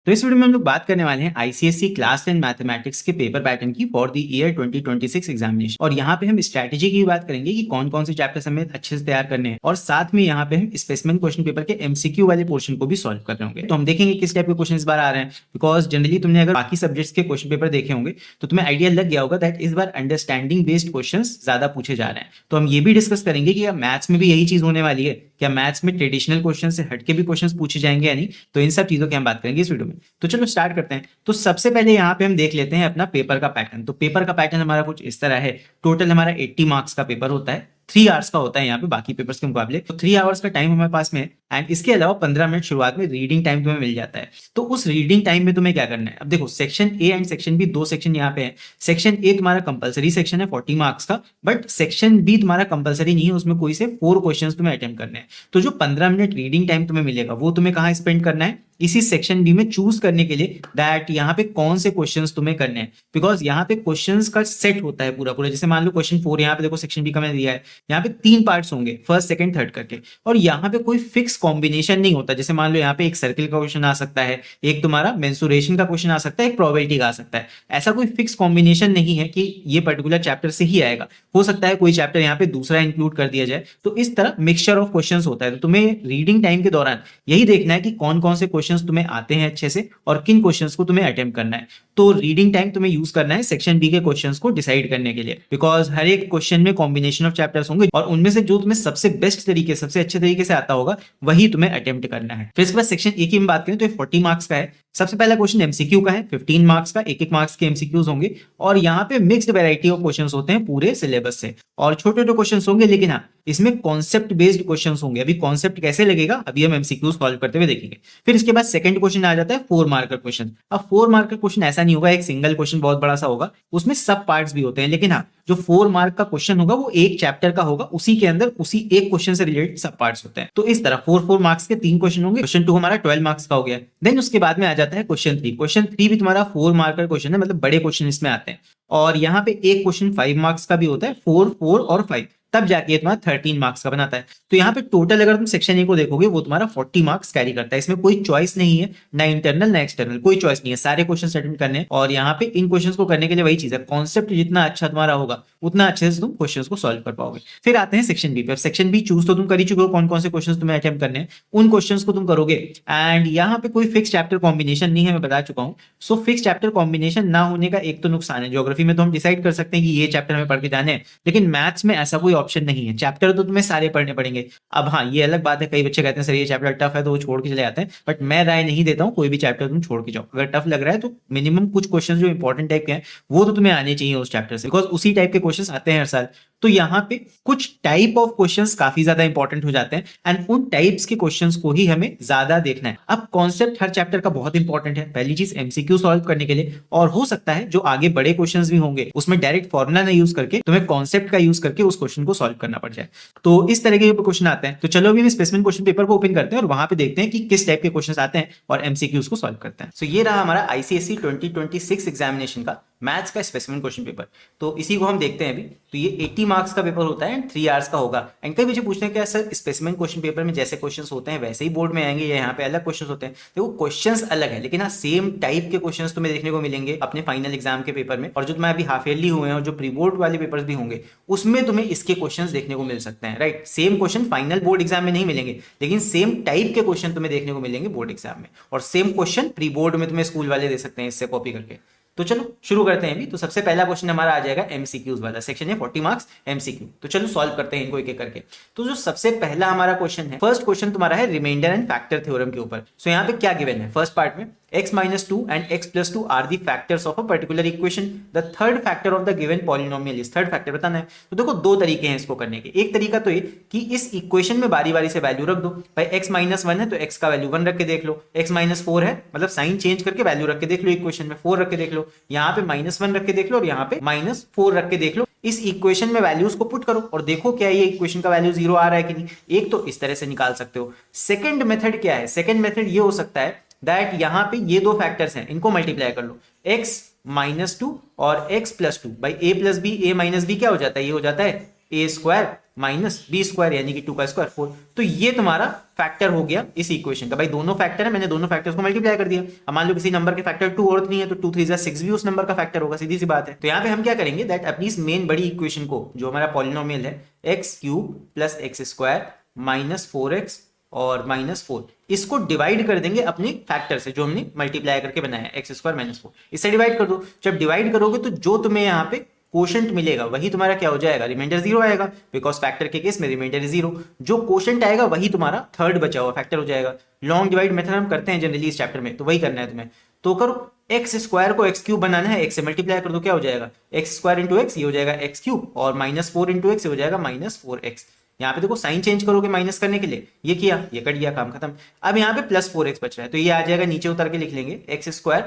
तो इस वीडियो में हम लोग बात करने वाले हैं आईसीएसई क्लास 10 मैथमेटिक्स के पेपर पैटर्न की फॉर द ईयर 2026 एग्जामिनेशन। और यहाँ पे हम स्ट्रैटेजी की बात करेंगे कि कौन कौन से चैप्टर्स हमें अच्छे से तैयार करने हैं, और साथ में यहाँ पे हम स्पेसिमेन क्वेश्चन पेपर के एमसीक्यू वाले पोर्शन को भी सॉल्व कर रहे होंगे। तो हम देखेंगे किस टाइप के क्वेश्चन इस बार आ रहे हैं, बिकॉज जनरली तुमने अगर बाकी सब्जेक्ट्स के क्वेश्चन पेपर देखे होंगे तो तुम्हें आइडिया लग गया होगा दैट इस बार अंडरस्टैंडिंग बेस्ड क्वेश्चन ज्यादा पूछे जा रहे हैं। तो हम ये भी डिस्कस करेंगे कि मैथ्स में भी यही चीज होने वाली है, क्या मैथ्स में ट्रेडिशनल क्वेश्चन से हटके भी क्वेश्चंस पूछे जाएंगे या नहीं। तो इन सब चीजों की हम बात करेंगे इस वीडियो में। तो चलो स्टार्ट करते हैं। तो सबसे पहले यहाँ पे हम देख लेते हैं अपना पेपर का पैटर्न। तो पेपर का पैटर्न हमारा कुछ इस तरह है। टोटल हमारा 80 मार्क्स का पेपर होता है, 3 आवर्स का होता है यहाँ पे बाकी पेपर्स के मुकाबले। तो 3 आवर्स का टाइम हमारे पास में है, एंड इसके अलावा 15 मिनट शुरुआत में रीडिंग टाइम तुम्हें मिल जाता है। तो उस रीडिंग टाइम में तुम्हें क्या करना है, अब देखो section A and section B, दो सेक्शन यहाँ पे है। सेक्शन ए तुम्हारा कंपलसरी सेक्शन है 40 मार्क्स का, बट सेक्शन बी तुम्हारा कंपलसरी नहीं है, उसमें कोई से 4 क्वेश्चंस तुम्हें अटेम्प्ट करने हैं। तो जो 15 मिनट रीडिंग टाइम तुम्हें मिलेगा वो तुम्हें कहाँ स्पेंड करना है, इसी सेक्शन बी में चूज करने के लिए दैट यहाँ पे कौन से क्वेश्चंस तुम्हें करने हैं। बिकॉज यहाँ पे क्वेश्चंस का सेट होता है पूरा पूरा। जैसे मान लो क्वेश्चन 4 यहाँ पे देखो सेक्शन बी का मैंने दिया है, यहाँ पे 3 पार्ट्स होंगे, फर्स्ट सेकंड थर्ड करके, और यहाँ पे कोई फिक्स कॉम्बिनेशन नहीं होता। जैसे मान लो यहाँ पे एक सर्किल का क्वेश्चन आ सकता है, एक तुम्हारा मेंसुरेशन का क्वेश्चन आ सकता है, एक प्रोबेबिलिटी का आ सकता है। ऐसा कोई फिक्स कॉम्बिनेशन नहीं है कि ये पर्टिकुलर चैप्टर से ही आएगा, हो सकता है कोई चैप्टर यहाँ पे दूसरा इंक्लूड कर दिया जाए। तो इस तरह मिक्सचर ऑफ क्वेश्चंस होता है। तो तुम्हें रीडिंग टाइम के दौरान यही देखना है कि कौन कौन से क्वेश्चंस तुम्हें आते हैं अच्छे से और किन क्वेश्चंस को तुम्हें अटेम्प्ट करना है। तो रीडिंग टाइम तुम्हें यूज करना है सेक्शन बी के क्वेश्चंस को डिसाइड करने के लिए, बिकॉज हर एक क्वेश्चन में कॉम्बिनेशन ऑफ चैप्टर्स होंगे और उनमें से जो तुम्हें सबसे बेस्ट तरीके, सबसे अच्छे तरीके से आता होगा वही तुम्हें अटेम्प्ट करना है। फिर इसके बाद सेक्शन ए की हम बात करें तो 40 मार्क्स का है। सबसे पहला क्वेश्चन एमसीक्यू का है, 15 मार्क्स का, एक एक मार्क्स के एमसीक्यूज होंगे, और यहाँ पे मिक्स्ड वैरायटी ऑफ क्वेश्चंस होते हैं पूरे सिलेबस से, और छोटे छोटे क्वेश्चंस होंगे, लेकिन हाँ इसमें कॉन्सेप्ट बेस्ड क्वेश्चंस होंगे। अभी कॉन्सेप्ट कैसे लगेगा अभी हम एमसीक्यू सॉल्व करते हुए देखेंगे। फिर इसके बाद सेकंड क्वेश्चन आ जाता है 4 मार्कर क्वेश्चन। अब 4 मार्कर क्वेश्चन ऐसा नहीं होगा एक सिंगल क्वेश्चन बहुत बड़ा सा होगा, उसमें सब पार्ट्स भी होते हैं, लेकिन हाँ जो 4 मार्क का क्वेश्चन होगा वो एक चैप्टर का होगा, उसी के अंदर उसी एक क्वेश्चन से रिलेटेड सब पार्ट्स होते हैं। तो इस तरह 4 मार्क्स के 3 क्वेश्चन होंगे। क्वेश्चन 2 हमारा 12 मार्क्स का हो गया। देन उसके बाद में आ जाता है क्वेश्चन 3। क्वेश्चन 3 भी तुम्हारा 4 मार्कर क्वेश्चन है, मतलब बड़े क्वेश्चन इसमें आते हैं, और यहाँ पे एक क्वेश्चन 5 मार्क्स का भी होता है, 4 4 और 5, तब जाके तुम्हारा 13 मार्क्स का बनाता है। तो यहाँ पे टोटल अगर तुम सेक्शन ए को देखोगे वो तुम्हारा 40 मार्क्स कैरी करता है। इसमें कोई चॉइस नहीं है, ना इंटरनल ना एक्सटर्नल, कोई चॉइस नहीं है, सारे क्वेश्चन अटेम्प्ट करने हैं। और यहाँ पे इन क्वेश्चंस को करने के लिए वही चीज है, कॉन्सेप्ट जितना अच्छा तुम्हारा होगा उतना अच्छे से तुम क्वेश्चंस को सॉल्व कर पाओगे। फिर आते हैं सेक्शन बी पे। सेक्शन बी चूज तो तुम कर ही चुके हो, कौन कौन से क्वेश्चन तुम्हें अटेम्प्ट करने हैं उन क्वेश्चंस को तुम करोगे। एंड यहाँ पे कोई फिक्स चैप्टर कॉम्बिनेशन नहीं है, मैं बता चुका हूँ। सो फिक्स चैप्टर कॉम्बिनेशन ना होने का एक तो नुकसान है, ज्योग्राफी में तो हम डिसाइड कर सकते हैं कि ये चैप्टर हमें पढ़ के जाने हैं, लेकिन मैथ्स में ऐसा कोई ऑप्शन नहीं है, चैप्टर तो तुम्हें सारे पढ़ने पड़ेंगे। अब हाँ ये अलग बात है, कई बच्चे कहते हैं सर ये चैप्टर टफ है तो वो छोड़ के चले जाते हैं, बट मैं राय नहीं देता हूँ कोई भी चैप्टर तुम छोड़ के जाओ। अगर टफ लग रहा है तो मिनिमम कुछ क्वेश्चन जो इंपॉर्टेंट टाइप के हैं वो तो तुम्हें आने चाहिए उस चैप्टर से, बिकॉज उसी टाइप के क्वेश्चन आते हैं हर साल। तो यहाँ पे कुछ टाइप ऑफ क्वेश्चंस काफी ज्यादा इंपॉर्टेंट हो जाते हैं, एंड उन टाइप्स के क्वेश्चंस को ही हमें ज्यादा देखना है। अब कॉन्सेप्ट हर चैप्टर का बहुत इंपॉर्टेंट है, पहली चीज एमसीक्यू सॉल्व करने के लिए, और हो सकता है जो आगे बड़े क्वेश्चंस भी होंगे उसमें डायरेक्ट फॉर्मूला ना यूज करके तुम्हें कॉन्सेप्ट का यूज करके उस क्वेश्चन को सॉल्व करना पड़ जाए। तो इस तरह के क्वेश्चन आते हैं। तो चलो अभी हम स्पेसिमेन क्वेश्चन पेपर को ओपन करते हैं और वहां पे देखते हैं कि किस टाइप के क्वेश्चंस आते हैं और एमसीक्यूज को सॉल्व करते हैं। सो ये रहा हमारा आईसीएसई 2026 एग्जामिनेशन का मैथ्स का स्पेसिमेन क्वेश्चन पेपर। तो इसी को हम देखते हैं अभी। तो ये 80 मार्क्स का पेपर होता है एंड 3 आवर्स का होगा। एंड कई बच्चे पूछते हैं क्या सर स्पेसिमेन क्वेश्चन पेपर में जैसे क्वेश्चंस होते हैं वैसे ही बोर्ड में आएंगे या यहाँ पे अलग क्वेश्चंस होते हैं? देखो क्वेश्चंस अलग है, लेकिन हाँ सेम टाइप के क्वेश्चंस तुम्हें देखने को मिलेंगे अपने फाइनल एग्जाम के पेपर में, और जो तुम्हें अभी हाफ ईयरली हुए हैं और जो प्री बोर्ड वाले पेपर्स भी होंगे उसमें तुम्हें इसके क्वेश्चंस देखने को मिल सकते हैं, right. Same question final board exam में नहीं मिलेंगे, लेकिन सेम टाइप के क्वेश्चन तुम्हें देखने को मिलेंगे बोर्ड एग्जाम में, और सेम क्वेश्चन प्री बोर्ड में तुम्हें स्कूल वाले दे सकते हैं इससे कॉपी करके। तो चलो शुरू करते हैं अभी। तो सबसे पहला क्वेश्चन हमारा आ जाएगा एमसीक्यूज वाला, सेक्शन है 40 मार्क्स एमसीक्यू। तो चलो सॉल्व करते हैं इनको एक एक करके। तो जो सबसे पहला हमारा क्वेश्चन है, फर्स्ट क्वेश्चन तुम्हारा है रिमाइंडर एंड फैक्टर थ्योरम के ऊपर। सो यहाँ पे क्या गिवन है फर्स्ट पार्ट में, x minus 2 and x plus 2 are the factors of a particular equation. The third factor of the given polynomial is, third factor बताना है। तो देखो दो तरीके हैं इसको करने के। एक तरीका तो ये कि इस इक्वेशन में बारी बारी से वैल्यू रख दो। भाई x माइनस 1 है तो x का वैल्यू 1 रख के देख लो, x माइनस 4 है मतलब साइन चेंज करके वैल्यू रख के देख लो, इक्वेशन में 4 रख के देख लो, यहाँ पे -1 रख के देख लो और यहाँ पे -4 रख के देख लो। इस इक्वेशन में वैल्यूज को पुट करो और देखो क्या ये इक्वेशन का वैल्यू 0 आ रहा है कि नहीं। एक तो इस तरह से निकाल सकते हो। सेकंड मेथड क्या है, सेकंड मेथड ये हो सकता है दैट यहाँ पे ये दो फैक्टर्स हैं इनको मल्टीप्लाई कर लो, x माइनस 2 और x प्लस 2। भाई a plus B, a minus B क्या हो जाता है, ये हो जाता है a square minus B square यानी कि 2 का स्क्वायर 4। तो ये तुम्हारा फैक्टर हो गया इस इक्वेशन का। भाई दोनों फैक्टर है, मैंने दोनों फैक्टर्स को मल्टीप्लाई कर दिया। अब मान लो किसी नंबर के फैक्टर 2 और 3 है तो 2 3 6 भी उस नंबर का फैक्टर होगा, सीधी सी बात है। तो यहाँ पे हम क्या करेंगे दैट अपनी इस मेन बड़ी इक्वेशन को, जो हमारा पॉलिनोमियल है x cube plus x square minus 4x और माइनस 4, इसको डिवाइड कर देंगे अपने फैक्टर से जो हमने मल्टीप्लाई करके बनाया है एक्स स्क्वायर माइनस 4। इससे डिवाइड कर दो। जब डिवाइड करोगे तो जो तुम्हें यहाँ पे कोशेंट मिलेगा वही तुम्हारा क्या हो जाएगा, रिमाइंडर 0 आएगा, बिकॉज फैक्टर के केस में रिमाइंडर 0। जो कोशेंट आएगा वही तुम्हारा थर्ड बचा हुआ फैक्टर हो जाएगा। लॉन्ग डिवाइड मेथड हम करते हैं जनरली इस चैप्टर में, तो वही करना है तुम्हें। तो करो, एक्स स्क्वायर को एक्स क्यूब बनाना है, एक्स से मल्टीप्लाई कर दो, क्या हो जाएगा एक्स स्क्वायर इंटू एक्स, ये हो जाएगा एक्स क्यूब, और माइनस 4 इंटू एक्स हो जाएगा माइनस 4x। यहाँ पे देखो साइन चेंज करोगे माइनस करने के लिए, ये किया, ये कट गया, काम खत्म। अब यहाँ पे प्लस 4x बच रहा है तो ये आ जाएगा, नीचे उतार के लिख लेंगे एक्स स्क्वायर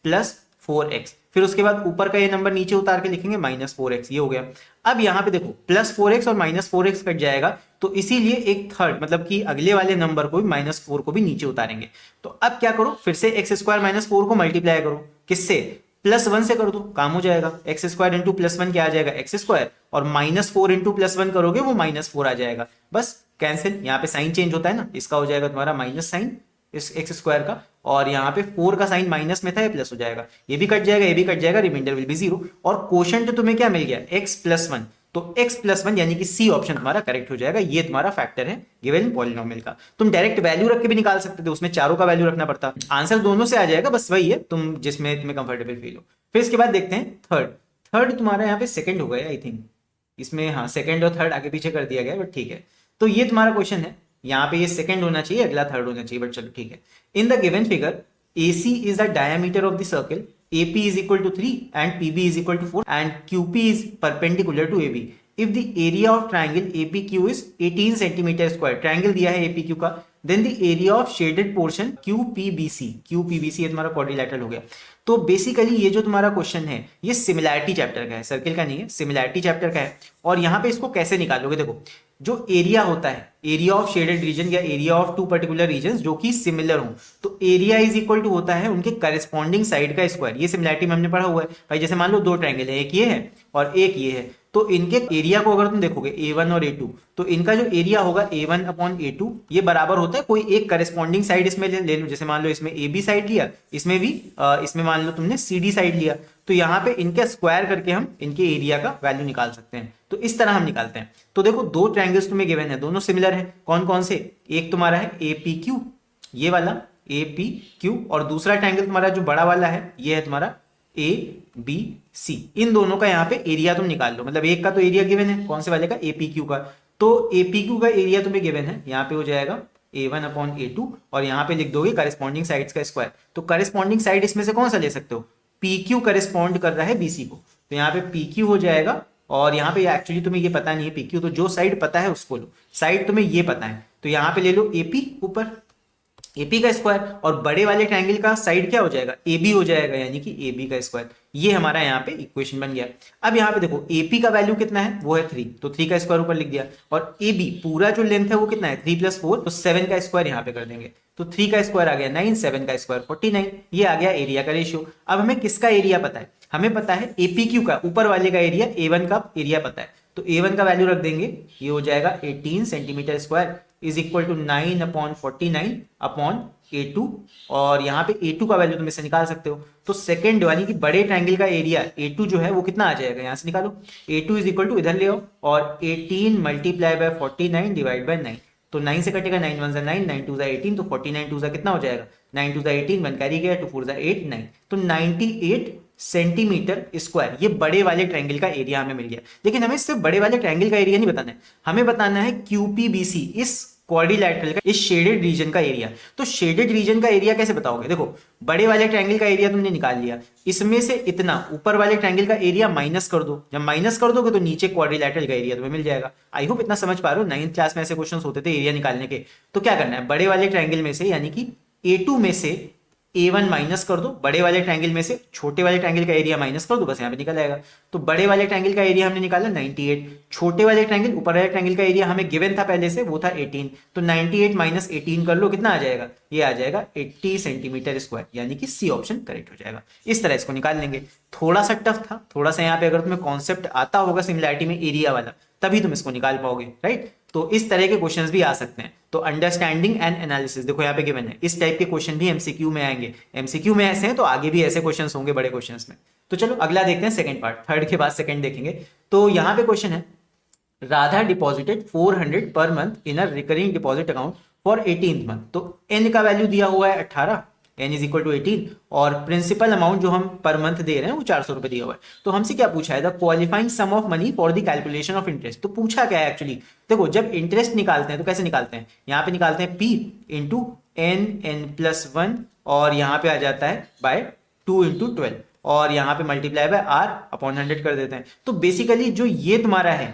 प्लस 4x, फिर उसके बाद ऊपर का ये नंबर नीचे उतार के लिखेंगे माइनस 4x, ये हो गया। अब यहाँ पे देखो प्लस 4x और माइनस 4x कट जाएगा, तो इसीलिए एक थर्ड मतलब कि अगले वाले नंबर को भी माइनस 4 को भी नीचे उतारेंगे। तो अब क्या करो, फिर से एक्स स्क्वायर माइनस 4 को मल्टीप्लाई करो, किससे, प्लस 1 से कर दो, काम हो जाएगा। एक्स स्क्वायर इंटू प्लस 1 क्या आ जाएगा एक्स स्क्वायर, और माइनस 4 इंटू प्लस 1 करोगे वो माइनस 4 आ जाएगा, बस कैंसिल। यहाँ पे साइन चेंज होता है ना, इसका हो जाएगा तुम्हारा माइनस साइन इस एक्स स्क्वायर का, और यहाँ पे 4 का साइन माइनस में था, ये प्लस हो जाएगा, ये भी कट जाएगा, ये भी कट जाएगा, रिमाइंडर विल बी 0। और कोशेंट तुम्हें क्या मिल गया x प्लस 1, तो x प्लस 1 यानी कि सी ऑप्शन तुम्हारा करेक्ट हो जाएगा। ये तुम्हारा फैक्टर है गिवन पॉलिनोमियल का। तुम डायरेक्ट वैल्यू रख के भी निकाल सकते थे, उसमें चारों का वैल्यू रखना पड़ता, आंसर दोनों से आ जाएगा, बस वही है तुम जिसमें तुम्हें कंफर्टेबल फील हो। फिर इसके बाद देखते हैं थर्ड। थर्ड तुम्हारा यहाँ पे सेकंड हो गया आई थिंक, इसमें हाँ सेकंड और थर्ड आगे पीछे कर दिया गया, बट ठीक है। तो ये तुम्हारा क्वेश्चन है, यहाँ पे ये सेकंड होना चाहिए, अगला थर्ड होना चाहिए, बट चलो ठीक है। In the given figure AC is the diameter of the circle, AP is equal to 3 and PB is equal to 4 and QP is perpendicular to AB. If the area of triangle APQ is 18 centimeter square, triangle दिया है APQ का, then the area of shaded portion QPBC, QPBC ये तुम्हारा quadrilateral हो गया। तो basically ये जो तुम्हारा क्वेश्चन है ये सिमिलैरिटी चैप्टर का है, सर्किल का नहीं है, सिमिलैरिटी चैप्टर का है। और यहाँ पे इसको कैसे निकालोगे, देखो जो एरिया होता है, एरिया ऑफ शेडेड रीजन या area of two particular region जो कि सिमिलर हो, तो एरिया इज इक्वल टू होता है उनके करस्पॉन्डिंग साइड का स्क्वायर। ये सिमिलैरिटी में हमने पढ़ा हुआ है भाई। जैसे मान लो दो ट्रायंगल है, एक ये है और एक ये है, तो इनके एरिया को अगर तुम देखोगे A1 और A2, तो इनका जो एरिया होगा A1 अपॉन A2 ये बराबर होता है कोई एक करस्पॉन्डिंग साइड इसमें ले लो। जैसे मान लो इसमें AB साइड लिया, इसमें भी इसमें मान लो तुमने CD साइड लिया, तो यहाँ पे इनके स्क्वायर करके हम इनके एरिया का वैल्यू निकाल सकते हैं। तो इस तरह हम निकालते हैं। तो देखो दो ट्रायंगल्स तुम्हें गिवन है, दोनों सिमिलर है, कौन कौन से, एक तुम्हारा है APQ, ये वाला APQ, और दूसरा ट्रायंगल तुम्हारा जो बड़ा वाला है ये है तुम्हारा ABC। इन दोनों का यहाँ पे एरिया तुम निकाल लो, मतलब एक का तो एरिया गिवन है, कौन से वाले का, APQ का। तो APQ का एरिया तुम्हें गिवन है, यहाँ पे हो जाएगा A1 अपॉन A2, और यहाँ पे लिख दोगे करस्पॉन्डिंग साइड्स का स्क्वायर। तो करस्पॉन्डिंग साइड इसमें से कौन सा ले सकते हो, PQ करस्पॉन्ड कर रहा है BC को, तो यहाँ पे PQ हो जाएगा। और यहाँ पे एक्चुअली तुम्हें ये पता नहीं है PQ, तो जो साइड पता है उसको लो, साइड तुम्हें ये पता है, तो यहाँ पे ले लो AP ऊपर, AP का स्क्वायर, और बड़े वाले ट्रायंगल का साइड क्या हो जाएगा, AB हो जाएगा, यानी कि AB का स्क्वायर। ये हमारा यहाँ पे इक्वेशन बन गया। अब यहाँ पे देखो AP का वैल्यू कितना है, वो है 3, तो 3 का स्क्वायर ऊपर लिख दिया, और AB पूरा जो लेंथ है वो कितना है 3 + 4, तो 7 का स्क्वायर यहाँ पे कर देंगे, तो 3 का स्क्वायर आ गया 9, 7 का स्क्वायर 49, ये आ गया एरिया का रेशियो। अब हमें किसका एरिया पता है, हमें पता है APQ का ऊपर वाले का एरिया, A1 का एरिया पता है, तो A1 का वैल्यू रख देंगे, ये हो जाएगा 18 centimetre square is equal to 9 upon 49 upon A2, और यहाँ पे A2 का वैल्यू तुम इससे निकाल सकते हो। तो सेकंड यानी कि बड़े ट्रायंगल का एरिया A2 जो है वो कितना आ जाएगा, यहाँ से निकालो, A2 इज इक्वल टू इधर ले आओ, और 18 मल्टीप्लाई बाय 49 डिवाइड बाय 9, तो 9 से कटेगा, 9 1 9, 9 2 18, तो 49 2 कितना हो जाएगा, 9 2 18, 1 कैरी गया, 2 4 8 9, तो 98 सेंटीमीटर स्क्वायर ये बड़े वाले ट्रायंगल का एरिया हमें मिल गया। लेकिन हमें सिर्फ बड़े वाले ट्रायंगल का एरिया नहीं बताना है, हमें बताना है QPBC इस क्वाड्रिलैटरल का, इस शेडेड रीजन का एरिया। तो शेडेड रीजन का एरिया कैसे बताओगे, देखो बड़े वाले ट्रायंगल का एरिया तुमने निकाल लिया, इसमें से इतना ऊपर वाले ट्रायंगल का एरिया माइनस कर दो, जब माइनस कर दोगे तो नीचे क्वाड्रिलैटरल का एरिया तुम्हें मिल जाएगा। आई होप इतना समझ पा रहे हो, 9th क्लास में ऐसे क्वेश्चन होते थे एरिया निकालने के। तो क्या करना है, बड़े वाले ट्रायंगल में से यानी कि A2 में से A1 माइनस कर दो, बड़े वाले ट्रायंगल में से छोटे वाले ट्रायंगल का एरिया माइनस कर दो, बस यहाँ पे निकल आएगा। तो बड़े वाले ट्रायंगल का एरिया हमने निकाला 98, छोटे वाले ट्रायंगल ऊपर वाले ट्रायंगल का एरिया हमें गिवन था पहले से, वो था 18, तो 98 माइनस 18 कर लो, कितना आ जाएगा, ये आ जाएगा 80 सेंटीमीटर स्क्वायर, यानी कि सी ऑप्शन करेक्ट हो जाएगा। इस तरह इसको निकाल लेंगे। थोड़ा सा टफ था, थोड़ा सा यहाँ पे अगर तुम्हें कॉन्सेप्ट आता होगा सिमिलैरिटी में एरिया वाला, तभी तुम इसको निकाल पाओगे, राइट। तो इस तरह के क्वेश्चंस भी आ सकते हैं। तो अंडरस्टैंडिंग एंड एनालिसिस देखो यहाँ पे गिवन है, इस टाइप के क्वेश्चन भी एमसीक्यू में आएंगे। एमसीक्यू में ऐसे हैं तो आगे भी ऐसे क्वेश्चंस होंगे बड़े क्वेश्चंस में। तो चलो अगला देखते हैं, सेकंड पार्ट, थर्ड के बाद सेकंड देखेंगे। तो यहाँ पे क्वेश्चन है, Radha deposited 400 per month in a recurring deposit account for 18th month. तो एन का वैल्यू दिया हुआ है 18, n इज इक्वल टू 18, और प्रिंसिपल अमाउंट जो हम पर मंथ दे रहे हैं वो 400 रुपए दिया हुआ है। तो हमसे क्या पूछा है, the qualifying sum of money for the calculation of interest. तो पूछा क्या है एक्चुअली, देखो जब इंटरेस्ट निकालते हैं तो कैसे निकालते हैं, यहाँ पे निकालते हैं p इंटू n+1, और यहाँ पे आ जाता है बाय 2 × 12, और यहाँ पे मल्टीप्लाई बाय r अपॉन 100 कर देते हैं। तो बेसिकली जो ये तुम्हारा है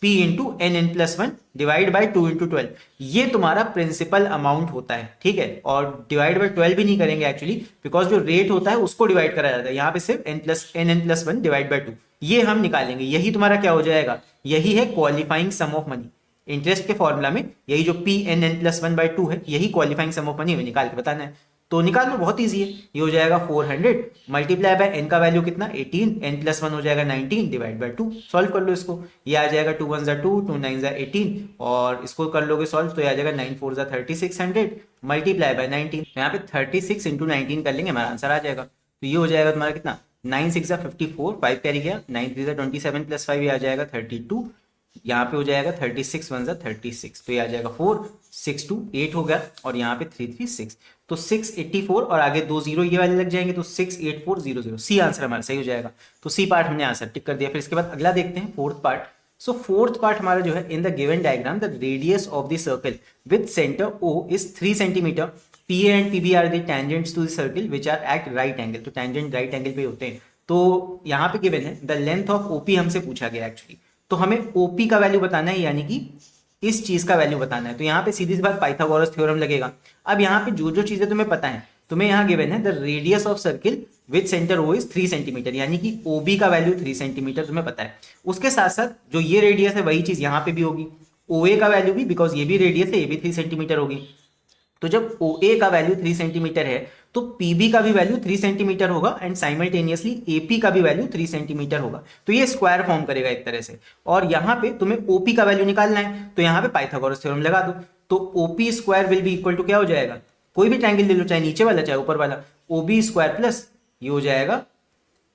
p into n+1 divide by 2 × 12, ये तुम्हारा प्रिंसिपल अमाउंट होता है, ठीक है। और डिवाइड बाई 12 भी नहीं करेंगे एक्चुअली, बिकॉज जो रेट होता है उसको डिवाइड करा जाता है, यहाँ पे सिर्फ n+1 डिवाइड बाई 2, ये हम निकालेंगे। यही तुम्हारा क्या हो जाएगा, यही है qualifying sum of money. Interest के फॉर्मूला में यही जो p n+1/2 है, यही क्वालिफाइंग सम ऑफ मनी हमें निकाल के बताना है। तो निकाल लो, बहुत इजी है। ये हो जाएगा 400 मल्टीप्लाई बाय n का वैल्यू कितना 18, n+1 हो जाएगा 19 डिवाइड बाय 2। सॉल्व कर लो इसको, ये आ जाएगा 2 × 1 = 2, 2 × 9 = 18, और इसको कर लोगे सॉल्व तो ये आ जाएगा 9 × 4 = 3600 मल्टीप्लाई बाय 19। यहाँ पे 36 × 19 कर लेंगे, हमारा आंसर आ जाएगा। तो ये हो जाएगा तुम्हारा कितना, 9 × 6 = 54, 5 कैरी गया, 9 × 3 = 27 + 5 ये आ जाएगा 32, यहाँ पे हो जाएगा 36 × 1 = 36, तो ये आ जाएगा 4, 6 2 8 हो गया, और यहाँ पे 3 3 6, तो 684, और आगे 2 0 ये वाले लग जाएंगे, तो 68400, सी आंसर हमारा सही हो जाएगा। तो सी पार्ट हमने आंसर टिक कर दिया। फिर इसके बाद अगला देखते हैं, fourth part. So fourth part हमारा जो है, in the given diagram the radius of the circle with centre O is 3 centimetre, PA and PB are the tangents to the circle which are at right angle. तो tangent right angle पे होते हैं। तो यहाँ पे given है the length of OP हमसे पूछा गया एक्चुअली, तो हमें OP का वैल्यू बताना है, यानी कि इस चीज का वैल्यू बताना है। तो यहाँ पे सीधी सी बात पाइथागोरस थ्योरम लगेगा। अब यहाँ पे जो जो चीजें तुम्हें पता है, तुम्हें यहाँ गिवन है the radius of circle with centre O is 3 centimetre, यानी कि OB का वैल्यू 3 सेंटीमीटर तुम्हें पता है। उसके साथ साथ जो ये रेडियस है वही चीज यहाँ पे भी होगी, OA का वैल्यू भी, बिकॉज ये भी रेडियस है, ये भी 3 सेंटीमीटर होगी। तो जब OA का वैल्यू 3 सेंटीमीटर है तो PB का भी वैल्यू 3 सेंटीमीटर होगा, एंड साइमल्टेनियसली AP का भी वैल्यू 3 सेंटीमीटर होगा। तो ये स्क्वायर फॉर्म करेगा एक तरह से। और यहाँ पे तुम्हें OP का वैल्यू निकालना है, तो यहाँ पे पाइथागोरस थ्योरम लगा दो। तो OP square will be equal to क्या हो जाएगा, कोई भी ट्रायंगल ले लो, चाहे नीचे वाला चाहे ऊपर वाला, OB स्क्वायर प्लस ये हो जाएगा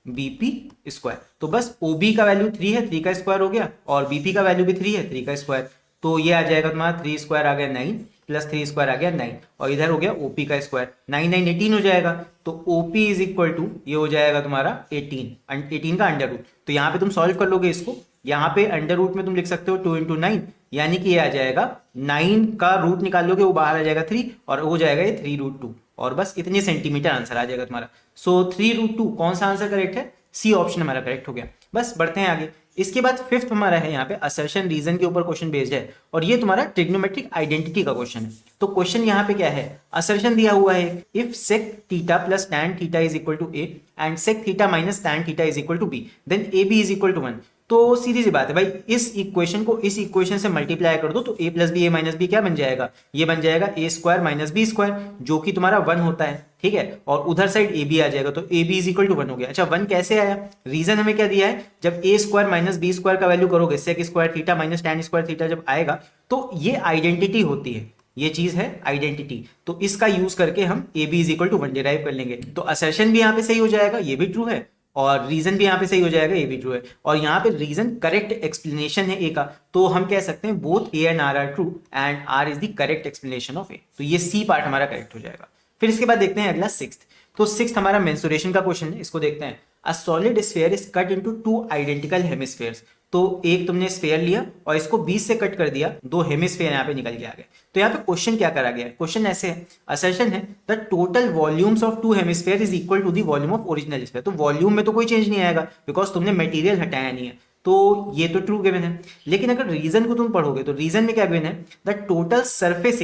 BP स्क्वायर। तो बस OB का वैल्यू 3 है, 3 का स्क्वायर हो गया, और BP का वैल्यू भी 3 है, 3 का स्क्वायर। तो ये आ जाएगा तुम्हारा 3 स्क्वायर आ गया 9, प्लस 3 स्क्वायर आ गया 9, और इधर हो गया OP का स्क्वायर, 9 9 18 हो जाएगा। तो OP इज इक्वल टू ये हो जाएगा तुम्हारा 18 का अंडर रूट। तो यहाँ पे तुम सॉल्व कर लोगे इसको, यहाँ पे अंडर रूट में तुम लिख सकते हो 2 × 9, यानी कि ये आ जाएगा 9 का रूट निकाल लोगे, वो बाहर आ जाएगा 3, और हो जाएगा ये 3√2, और बस इतने सेंटीमीटर आंसर आ जाएगा तुम्हारा। सो 3√2 कौन सा आंसर करेक्ट है, सी ऑप्शन हमारा करेक्ट हो गया। बस बढ़ते हैं आगे। इसके बाद फिफ्थ हमारा है यहाँ पे असर्शन रीजन के ऊपर क्वेश्चन बेस्ड है, और ये तुम्हारा ट्रिग्नोमेट्रिक आइडेंटिटी का क्वेश्चन है। तो क्वेश्चन यहाँ पे क्या है, असर्शन दिया हुआ है if sec theta plus tan theta is equal to a and sec theta minus tan theta is equal to b, then ab is equal to 1। तो सीधी सी बात है भाई, इस इक्वेशन को इस इक्वेशन से मल्टीप्लाई कर दो तो a plus B, a minus B क्या बन जाएगा, ये बन जाएगा a square minus B square, जो कि तुम्हारा 1 होता है, ठीक है। और उधर साइड ए बी आ जाएगा, तो A B is equal to 1 हो गया। अच्छा 1 कैसे आया, रीजन हमें क्या दिया है, जब A square minus B square का वैल्यू करोगे sec square theta minus tan square theta जब आएगा, तो ये आइडेंटिटी होती है, ये चीज है आइडेंटिटी। तो इसका यूज करके हम A B is equal to 1 derive कर लेंगे। तो असर्शन भी यहाँ पे सही हो जाएगा, ये भी ट्रू है, और रीजन भी यहाँ पे सही हो जाएगा, ये भी ट्रू है। और यहाँ पे रीजन करेक्ट एक्सप्लेनेशन है ए का, तो हम कह सकते हैं both A and R are true and R is the correct explanation of A. तो ये सी पार्ट हमारा करेक्ट हो जाएगा। फिर इसके बाद देखते हैं अगला सिक्स्थ। तो सिक्स्थ हमारा मेंसुरेशन का क्वेश्चन है, इसको देखते हैं। A solid sphere is cut into 2 identical hemispheres. तो एक तुमने स्फीयर लिया और इसको 20 से कट कर दिया, 2 हेमिस्फीयर यहाँ पे निकल के आ गए। तो यहाँ पे क्वेश्चन क्या करा गया है, क्वेश्चन ऐसे है, असर्शन है the total volumes of 2 hemisphere is equal to the volume of original sphere. तो वॉल्यूम में तो कोई चेंज नहीं आएगा बिकॉज तुमने मटेरियल हटाया नहीं है। तो ये तो ट्रू गिवन है, लेकिन अगर रीजन को तुम पढ़ोगे तो रीजन में क्या गिवन है, द टोटल सरफेस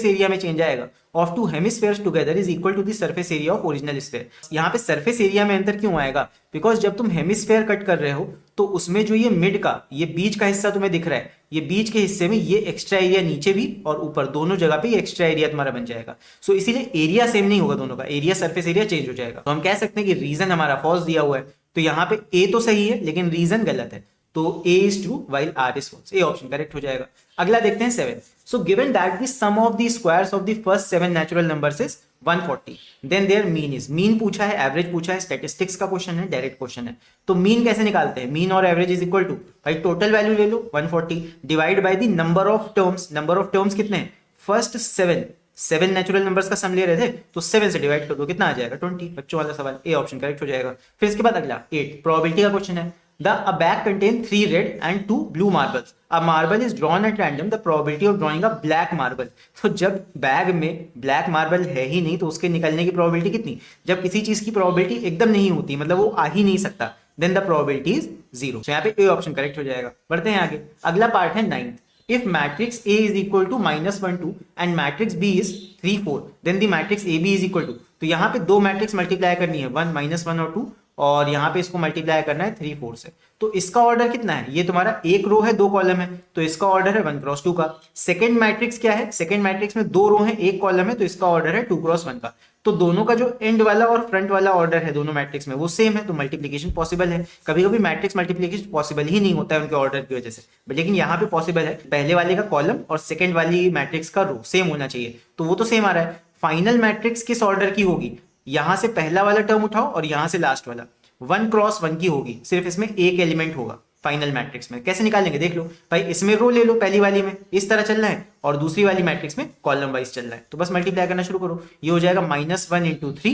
एरिया में चेंज आएगा of two hemispheres together is equal to the surface area of original sphere. यहाँ पे सरफेस एरिया में अंतर क्यों आएगा, बिकॉज जब तुम हेमिस्फेयर कट कर रहे हो तो उसमें जो ये मिड का ये बीच का हिस्सा तुम्हें दिख रहा है, ये बीच के हिस्से में ये एक्स्ट्रा एरिया नीचे भी और ऊपर दोनों जगह पे ये एक्स्ट्रा एरिया तुम्हारा बन जाएगा। सो इसीलिए एरिया सेम नहीं होगा दोनों का, एरिया सरफेस एरिया चेंज हो जाएगा। तो हम कह सकते हैं कि रीजन हमारा फॉल्स दिया हुआ है, तो यहाँ पे ए तो सही है लेकिन रीजन गलत है, तो A is true while R is false, A option correct हो जाएगा। अगला देखते हैं 7। So given that the sum of the squares of the first 7 natural numbers is 140, then their mean is, mean पूछा है, एवरेज पूछा है, स्टैटिस्टिक्स का क्वेश्चन है, डायरेक्ट क्वेश्चन है। तो मीन कैसे निकालते हैं, मीन और एवरेज इज इक्वल टू, भाई टोटल वैल्यू ले लो 140 divide by the number of terms कितने हैं, फर्स्ट 7 नेचुरल नंबर्स का सम ले रहे थे तो 7 से डिवाइड कर दो, कितना आ जाएगा 20, बच्चों वाला सवाल, ए ऑप्शन करेक्ट हो जाएगा। फिर इसके बाद अगला 8 प्रोबेबिलिटी का क्वेश्चन है, a bag contain 3 red and 2 blue marbles. A marble is drawn at random. The probability of drawing a black marble. तो जब बैग में ब्लैक मार्बल है ही नहीं तो उसके निकलने की प्रोबेबिलिटी कितनी, जब किसी चीज की प्रोबेबिलिटी एकदम नहीं होती, मतलब वो आ ही नहीं सकता, देन द प्रोबेबिलिटी इज 0। तो यहाँ पे ए ऑप्शन करेक्ट हो जाएगा। बढ़ते हैं आगे, अगला पार्ट है 9th। If matrix A is equal to -1 2 and matrix B is 3 4, then the matrix AB is equal to, तो यहाँ पे दो मैट्रिक्स मल्टीप्लाई करनी है, 1 -1 और 2, और यहाँ पे इसको मल्टीप्लाई करना है 3 4 से। तो इसका ऑर्डर कितना है, ये तुम्हारा एक रो है 2 कॉलम है, तो इसका ऑर्डर है 1 क्रॉस 2 का। सेकंड मैट्रिक्स क्या है, सेकंड मैट्रिक्स में 2 रो है 1 कॉलम है, तो इसका ऑर्डर है 2 क्रॉस 1 का। तो दोनों का जो एंड वाला और फ्रंट वाला ऑर्डर है दोनों मैट्रिक्स में वो सेम है, तो मल्टीप्लिकेशन पॉसिबल है। कभी कभी मैट्रिक्स मल्टीप्लिकेशन पॉसिबल ही नहीं होता है उनके ऑर्डर की वजह से, लेकिन यहाँ पे पॉसिबल है। पहले वाले का कॉलम और सेकंड वाली मैट्रिक्स का रो सेम होना चाहिए, तो वो तो सेम आ रहा है। फाइनल मैट्रिक्स किस ऑर्डर की होगी, यहां से पहला वाला टर्म उठाओ और यहां से लास्ट वाला, 1 क्रॉस 1 की होगी, सिर्फ इसमें एक एलिमेंट होगा फाइनल मैट्रिक्स में। कैसे निकालेंगे देख लो भाई, इसमें रो ले लो पहली वाली में, इस तरह चलना है, और दूसरी वाली मैट्रिक्स में कॉलम वाइज चलना है, तो बस मल्टीप्लाई करना शुरू करो। ये हो जाएगा -1 × 3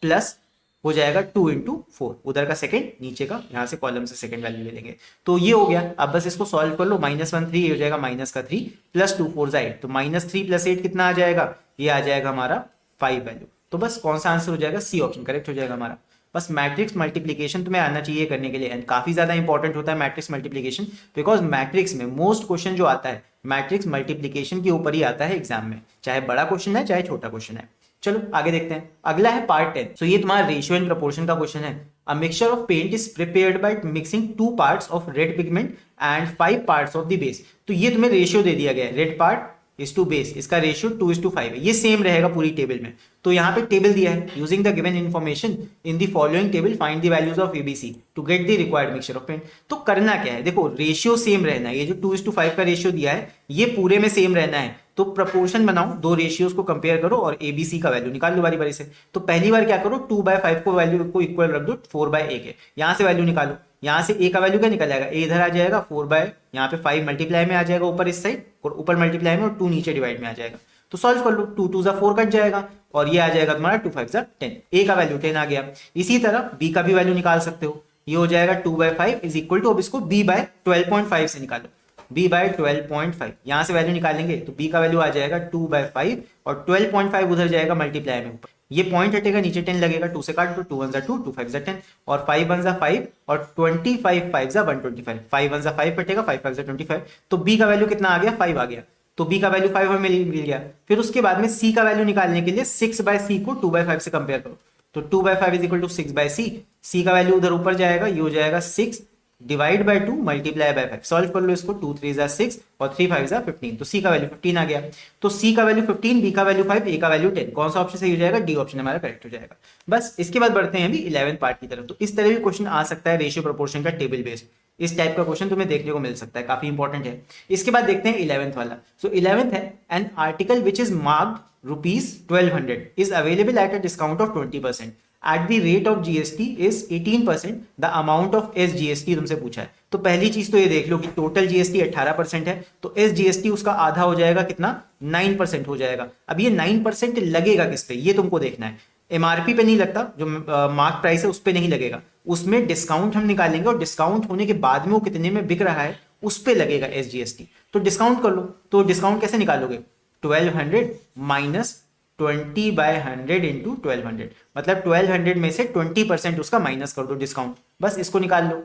प्लस हो जाएगा 2 × 4, उधर का सेकंड नीचे का, यहां से कॉलम से सेकंड वैल्यू ले लेंगे, तो ये हो गया। अब बस इसको सॉल्व कर लो, -1 3 हो जाएगा -3 प्लस 2 4 8, तो -3 + 8 कितना आ जाएगा, ये आ जाएगा हमारा 5 वैल्यू। तो बस कौन सा आंसर हो जाएगा, सी ऑप्शन करेक्ट हो जाएगा हमारा। बस मैट्रिक्स मल्टीप्लिकेशन तुम्हें आना चाहिए करने के लिए, एंड काफी ज्यादा इंपॉर्टेंट होता है मैट्रिक्स मल्टीप्लिकेशन, बिकॉज मैट्रिक्स में मोस्ट क्वेश्चन जो आता है मैट्रिक्स मल्टीप्लिकेशन के ऊपर ही आता है एग्जाम में, चाहे बड़ा क्वेश्चन है चाहे छोटा क्वेश्चन है। चलो आगे देखते हैं, अगला है पार्ट 10। सो ये तुम्हारा रेशियो एंड प्रपोर्शन का क्वेश्चन है। A mixture of paint is prepared by mixing 2 parts of red pigment and 5 parts of the base. तो ये तुम्हें रेशियो दे दिया गया है, red part is to base, इसका रेशियो 2:5 है, ये सेम रहेगा पूरी टेबल में। तो यहाँ पे टेबल दिया है, using the given information in the following table find the values of A B C to get the required mixture of paint. तो करना क्या है, देखो रेशियो सेम रहना है, ये जो 2:5 का रेशियो दिया है ये पूरे में सेम रहना है, तो प्रपोर्शन बनाओ, दो रेशियोज को कंपेयर करो और एबीसी का वैल्यू निकाल लो बारी बारी से। तो पहली बार क्या करो, 2/5 को वैल्यू को इक्वल रख दो 4/a के, यहाँ से वैल्यू निकालो, यहाँ से a का वैल्यू क्या निकल जाएगा, a इधर आ जाएगा 4 यहाँ पे 5 मल्टीप्लाई में आ जाएगा ऊपर इस साइड, और ऊपर मल्टीप्लाई में और 2 नीचे डिवाइड में आ जाएगा। तो सॉल्व कर लो, 2 2 4 कट जाएगा और ये आ जाएगा तुम्हारा 2 5 10, a का वैल्यू 10 आ गया। इसी तरह b का भी वैल्यू निकाल सकते हो, ये हो जाएगा 2/5 इज इक्वल टू, अब इसको b/12.5 से निकालो, b/12.5 यहाँ से वैल्यू निकालेंगे तो b का वैल्यू आ जाएगा 2/5 और 12.5 उधर जाएगा मल्टीप्लाई में ऊपर, ये पॉइंट हटेगा नीचे 10 लगेगा, 2 से काट दो, 2 1 2 2 5 10 और 5 1 5 और 25 5 125, 5 1 5 कटेगा, 5 5 25, तो b का वैल्यू कितना आ गया, 5 आ गया, तो b का वैल्यू 5 हमें मिल गया। फिर उसके बाद में c का वैल्यू निकालने के लिए 6/c को 2/5 से कंपेयर करो, तो 2/5 is equal to 6/c, c का वैल्यू उधर ऊपर जाएगा, ये हो जाएगा 6 divide by 2 multiply by 5, solve कर लो इसको, 2 3 6 और 3 5 15, तो c का वैल्यू 15 आ गया। तो c का वैल्यू 15, b का वैल्यू 5, a का वैल्यू 10, कौन सा ऑप्शन सही हो जाएगा, डी ऑप्शन हमारा करेक्ट हो जाएगा। बस इसके बाद बढ़ते हैं अभी 11th पार्ट की तरफ। तो इस तरह भी क्वेश्चन आ सकता है रेशियो प्रोपोर्शन का टेबल बेस्ड, इस टाइप का क्वेश्चन तुम्हें देखने को मिल सकता है, काफी इंपॉर्टेंट है। इसके बाद देखते हैं 11th वाला। सो 11th है, an article which is marked ₹1200 is available at a discount of 20%. At the rate of GST is 18%. The amount of SGST तुमसे पूछा है। तो पहली चीज तो ये देख लो कि टोटल GST 18% है, तो SGST उसका आधा हो जाएगा, कितना 9% हो जाएगा। अब ये 9% लगेगा किस पे, ये तुमको देखना है। MRP पे नहीं लगता, जो मार्क प्राइस है उस पे नहीं लगेगा, उसमें डिस्काउंट हम निकालेंगे और डिस्काउंट होने के बाद में वो कितने में बिक रहा है उस पे लगेगा SGST। तो डिस्काउंट कर लो, तो डिस्काउंट कैसे निकालोगे, 1200 माइनस 20/100 इंटू 1200, मतलब 1200 में से 20% उसका माइनस कर दो डिस्काउंट, बस इसको निकाल लो।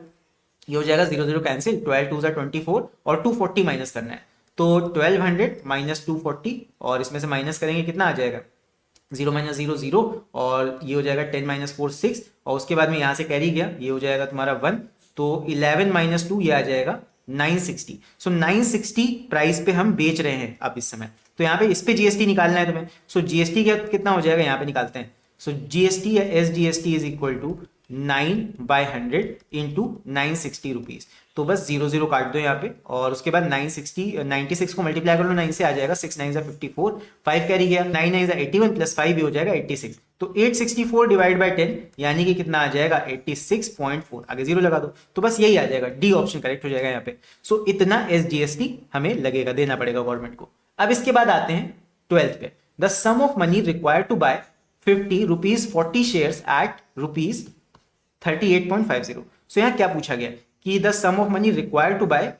ये हो जाएगा 0 0 कैंसिल, 12 2 24 और 240 माइनस करना है, तो 1200 माइनस 240 और इसमें से माइनस करेंगे कितना आ जाएगा, 0 माइनस 0 0 और ये हो जाएगा 10 माइनस 4 6 और उसके बाद में यहाँ से कैरी गया, ये हो जाएगा तुम्हारा 1, तो 11 माइनस 2 ये आ जाएगा 960। सो 960 प्राइस पे हम बेच रहे हैं अब इस समय, तो यहाँ पे इस पे जीएसटी निकालना है तुम्हें। सो जीएसटी कितना हो जाएगा यहाँ पे निकालते हैं। सो जीएसटी या S GST is equal to 9/100 into 960 rupees. तो बस 0 0 काट दो यहाँ पे और उसके बाद 96 को मल्टीप्लाई कर लो 9 से, आ जाएगा 6 9 54, 5 कैरी गया, 9 9 81 प्लस 5 भी हो जाएगा 86। तो 864 डिवाइड बाय 10 यानी कि कितना आ जाएगा 86.4, आगे जीरो लगा दो, तो बस यही आ जाएगा, डी ऑप्शन करेक्ट हो जाएगा यहाँ पे। सो इतना एसजीएसटी हमें लगेगा, देना पड़ेगा गवर्नमेंट को। अब इसके बाद आते हैं 12th पे, the sum of money required to buy 50 rupees 40 shares at rupees 38.50। So यहाँ क्या पूछा गया कि the sum of money required to buy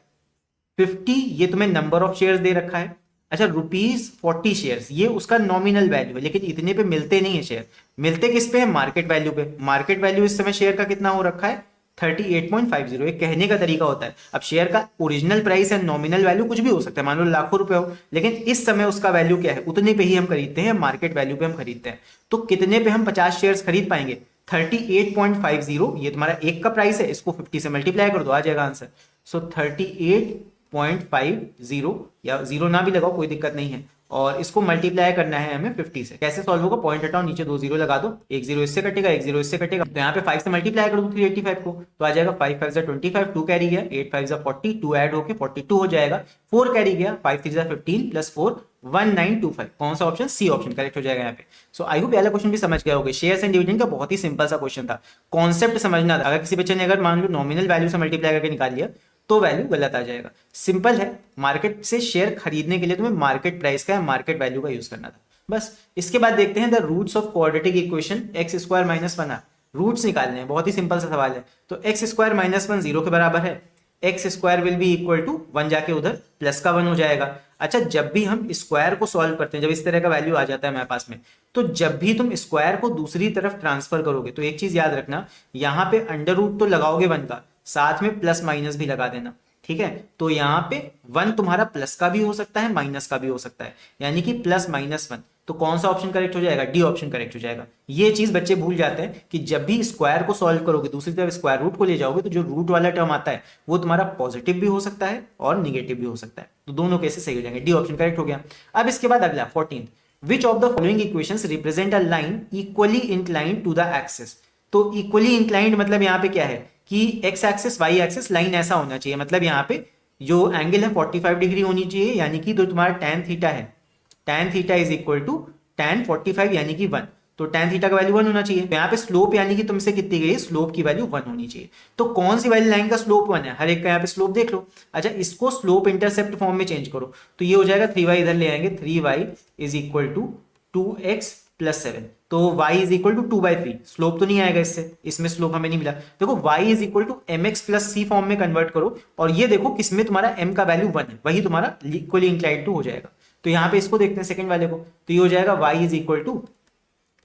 50, ये तुम्हें नंबर ऑफ शेयर्स दे रखा है, अच्छा रुपीज 40 शेयर्स ये उसका नॉमिनल वैल्यू है, लेकिन इतने पे मिलते नहीं है शेयर, मिलते किस पे है, मार्केट वैल्यू पे। मार्केट वैल्यू इस समय शेयर का कितना हो रखा है 38.50। एक कहने का तरीका होता है, अब शेयर का ओरिजिनल प्राइस है, नॉमिनल वैल्यू कुछ भी हो सकता है, मान लो लाखों रुपए हो, लेकिन इस समय उसका वैल्यू क्या है, उतने पे ही हम खरीदते हैं, मार्केट वैल्यू पे हम खरीदते हैं। तो कितने पे हम 50 शेयर्स खरीद पाएंगे, 38.50, ये तुम्हारा एक का प्राइस है, इसको 50 से मल्टीप्लाई कर दो आ जाएगा आंसर। सो 38.50 या जीरो ना भी लगाओ कोई दिक्कत नहीं है, और इसको मल्टीप्लाई करना है हमें 50 से। कैसे सॉल्व होगा, पॉइंट हटाओ, नीचे 2 जीरो लगा दो, एक जीरो इससे कटेगा, एक जीरो इससे कटेगा, तो यहाँ पे 5 से मल्टीप्लाई कर दो 385 को, तो आ जाएगा 5 5 25, 2 कैरी गया, 8 5 40, 2 ऐड होके 42 हो जाएगा, 4 कैरी गया, 5 3 15 प्लस 4 1925। कौन सा ऑप्शन, सी ऑप्शन करेक्ट हो जाएगा यहाँ पे। सो आई होप पहला क्वेश्चन भी समझ गए होगे, शेयर्स एंड डिविडेंड का बहुत ही सिंपल सा क्वेश्चन था, कॉन्सेप्ट समझना था। अगर किसी बच्चे ने अगर मान लो नॉमिनल वैल्यू से मल्टीप्लाई करके निकाल लिया तो वैल्यू गलत आ जाएगा। सिंपल है, मार्केट से शेयर खरीदने के लिए तुम्हें मार्केट प्राइस का या मार्केट वैल्यू का यूज करना था बस। इसके बाद देखते हैं the roots of quadratic equation X square minus 1। Roots निकालने हैं, बहुत ही सिंपल सा सवाल है। तो एक्स स्क्वायर माइनस 1 0 के बराबर है, X square will be equal to 1 जाके उधर प्लस का 1 हो जाएगा। अच्छा जब भी हम स्क्वायर को सॉल्व करते हैं, जब इस तरह का वैल्यू आ जाता है हमारे पास में, तो जब भी तुम स्क्वायर को दूसरी तरफ ट्रांसफर करोगे तो एक चीज याद रखना, यहाँ पे अंडर रूट तो लगाओगे 1 का, साथ में प्लस माइनस भी लगा देना, ठीक है। तो यहाँ पे 1 तुम्हारा प्लस का भी हो सकता है माइनस का भी हो सकता है, यानी कि प्लस माइनस 1। तो कौन सा ऑप्शन करेक्ट हो जाएगा, डी ऑप्शन करेक्ट हो जाएगा। ये चीज बच्चे भूल जाते हैं कि जब भी स्क्वायर को सॉल्व करोगे दूसरी तरफ स्क्वायर रूट को ले जाओगे, तो जो रूट वाला टर्म आता है वो तुम्हारा पॉजिटिव भी हो सकता है और निगेटिव भी हो सकता है, तो दोनों केसेस सही हो जाएंगे, डी ऑप्शन करेक्ट हो गया। अब इसके बाद अगला 14, which of the following equations represent a line equally inclined to the axis. तो इक्वली इंक्लाइंड मतलब यहाँ पे क्या है कि X axis Y axis line ऐसा होना चाहिए, मतलब यहाँ पे जो एंगल है 45 डिग्री होनी चाहिए, यानी कि जो तुम्हारा tan थीटा है, tan theta is equal to tan 45 यानी कि 1, तो tan थीटा का वैल्यू 1 होना चाहिए। यहाँ पे स्लोप यानी कि तुमसे कितनी गई, स्लोप की वैल्यू 1 होनी चाहिए। तो कौन सी वाली लाइन का स्लोप 1 है, हर एक का यहाँ पे स्लोप देख लो। अच्छा इसको स्लोप इंटरसेप्ट फॉर्म में चेंज करो, तो ये हो जाएगा 3y इधर ले आएंगे, 3y is equal to 2x plus 7, तो y is equal to 2/3, slope तो नहीं आएगा इससे, इसमें स्लोप हमें नहीं मिला। देखो y is equal to mx plus c form में कन्वर्ट करो, और ये देखो किसमें तुम्हारा m का वैल्यू 1 है, वही तुम्हारा इक्वली इंक्लाइंड टू हो जाएगा। तो यहाँ पे इसको देखते हैं सेकंड वाले को, तो ये हो जाएगा y is equal to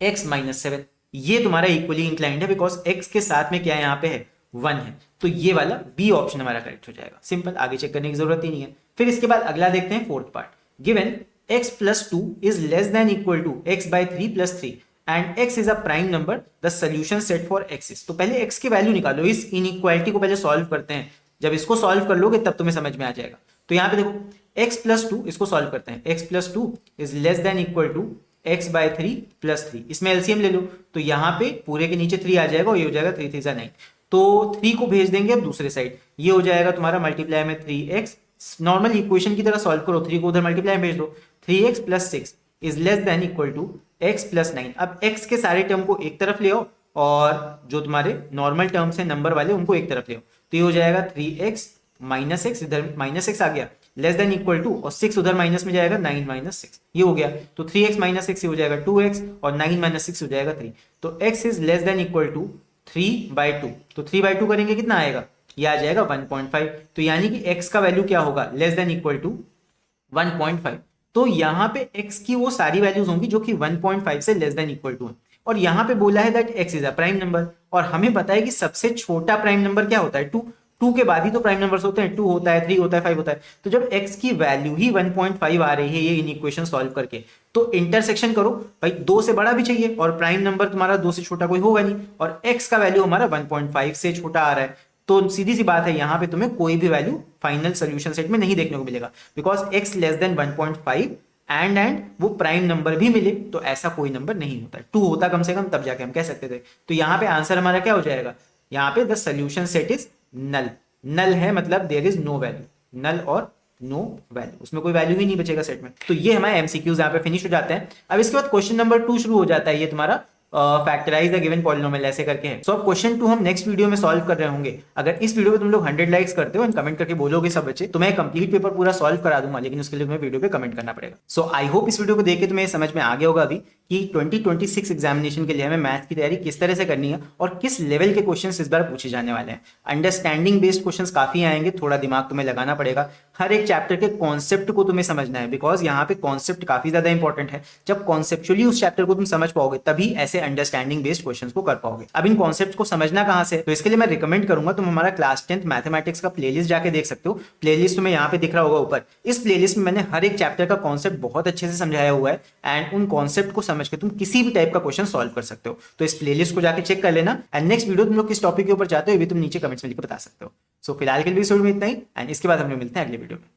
x minus 7, ये तुम्हारा इक्वली इंक्लाइंड है बिकॉज x के साथ में क्या है यहाँ पे है 1 है, तो ये वाला बी ऑप्शन हमारा करेक्ट हो जाएगा। सिंपल, आगे चेक करने की जरूरत ही नहीं है। फिर इसके बाद अगला देखते हैं fourth part, given x plus 2 is less than equal to x by 3 plus 3 and x is a prime number, the solution set for x is। तो पहले x की वैल्यू निकालो, इस इनइक्वालिटी को पहले सॉल्व करते हैं, जब इसको सॉल्व कर लोगे तब तुम्हें समझ में आ जाएगा। तो यहाँ पे देखो x plus 2, इसको सॉल्व करते हैं, x plus 2 is less than equal to x by 3 plus 3, इसमें एलसीएम ले लो, तो यहाँ पे पूरे के नीचे 3 आ जाएगा और ये हो जाएगा 3 3 9, तो 3 को भेज देंगे अब दूसरे साइड, ये हो जाएगा तुम्हारा मल्टीप्लाई में 3x, नॉर्मल इक्वेशन की तरह सॉल्व करो, 3 को उधर मल्टीप्लाई भेज दो, 3x प्लस 6 is less than equal to x plus 9। अब x के सारे टर्म को एक तरफ ले आओ और जो तुम्हारे नॉर्मल टर्म्स हैं नंबर वाले उनको एक तरफ ले आओ, तो ये हो जाएगा 3x माइनस एक्स, इधर माइनस एक्स आ गया, लेस देन इक्वल टू, और 6 उधर माइनस में जाएगा, 9 माइनस 6 ये हो गया, तो 3x माइनस 6 हो जाएगा 2x और 9 माइनस 6 हो जाएगा 3, तो x is less than equal to 3/2, तो 3/2 करेंगे कितना आएगा, ये आ जाएगा 1.5, तो यानी कि x का वैल्यू क्या होगा, लेस देन इक्वल टू 1.5। तो यहाँ पे x की वो सारी वैल्यूज होंगी जो कि 1.5 से लेस देन इक्वल टू है, और यहाँ पे बोला है that x is a prime number, और हमें पता है कि सबसे छोटा प्राइम नंबर क्या होता है 2, 2 के बाद ही तो प्राइम नंबर्स होते हैं, 2 होता है, 3 होता है, 5 होता है। तो जब x की वैल्यू ही 1.5 आ रही है ये इन इक्वेशन सॉल्व करके, तो इंटरसेक्शन करो भाई, 2 से बड़ा भी चाहिए और प्राइम नंबर तुम्हारा 2 से छोटा कोई होगा नहीं, और x का वैल्यू हमारा 1.5 से छोटा आ रहा है, तो सीधी सी बात है यहां पे तुम्हें कोई भी वैल्यू फाइनल सोल्यूशन सेट में नहीं देखने को मिलेगा, because x less than 1.5 and वो प्राइम नंबर भी मिले तो ऐसा कोई नंबर नहीं होता है। 2 होता कम से कम तब जाके हम कह सकते थे। तो यहाँ पे आंसर हमारा क्या हो जाएगा, यहाँ पे the solution set is null. Null है मतलब there is no value, null और नो वैल्यू, उसमें कोई वैल्यू ही नहीं बचेगा सेट में। तो ये हमारे एमसीक्यूज यहाँ पे फिनिश हो जाते हैं। अब इसके बाद क्वेश्चन नंबर 2 शुरू हो जाता है, ये तुम्हारा फैक्टराइज द गिवन पॉलिनोमियल ऐसे करके है। सो अब क्वेश्चन 2 हम नेक्स्ट वीडियो में सॉल्व कर रहे होंगे। अगर इस वीडियो पे तुम लोग 100 लाइक्स करते हो एंड कमेंट करके बोलोगे सब बच्चे, तो मैं कंप्लीट पेपर पूरा सॉल्व करा दूंगा, लेकिन उसके लिए तुम्हें वीडियो पे कमेंट करना पड़ेगा। सो आई होप इस वीडियो को देख के तुम्हें समझ में आ गया होगा अभी कि 2026 एग्जामिनेशन के लिए हमें मैथ की तैयारी किस तरह से करनी है और किस लेवल के क्वेश्चंस इस बार पूछे जाने वाले हैं। अंडरस्टैंडिंग बेस्ड क्वेश्चंस काफी आएंगे, थोड़ा दिमाग तुम्हें लगाना पड़ेगा, हर एक चैप्टर के कॉन्सेप्ट को तुम्हें समझना है, बिकॉज यहाँ पे कॉन्सेप्ट काफी ज्यादा इंपॉर्टेंट है। जब कॉन्सेप्चुअली उस चैप्टर को तुम समझ पाओगे तभी ऐसे अंडरस्टैंडिंग बेस्ड क्वेश्चंस को कर पाओगे। अब इन कॉन्सेप्ट को समझना कहां से, तो इसके लिए मैं रिकमेंड करूंगा तुम हमारा क्लास 10th मैथमेटिक्स का प्लेलिस्ट जाके देख सकते हो। प्लेलिस्ट तुम्हें यहाँ पे दिख रहा होगा ऊपर। इस प्लेलिस्ट में मैंने हर एक चैप्टर का कॉन्सेप्ट बहुत अच्छे से समझाया हुआ है एंड उन कॉन्सेप्ट को समझ के तुम किसी भी टाइप का क्वेश्चन सॉल्व कर सकते हो। तो इस प्लेलिस्ट को जाके चेक कर लेना एंड नेक्स्ट वीडियो तुम लोग किस टॉपिक के ऊपर चाहते हो ये भी तुम नीचे कमेंट्स में लिख के बता सकते हो। सो फिलहाल के लिए इस वीडियो में इतना ही एंड इसके बाद हम लोग मिलते हैं अगले वीडियो में।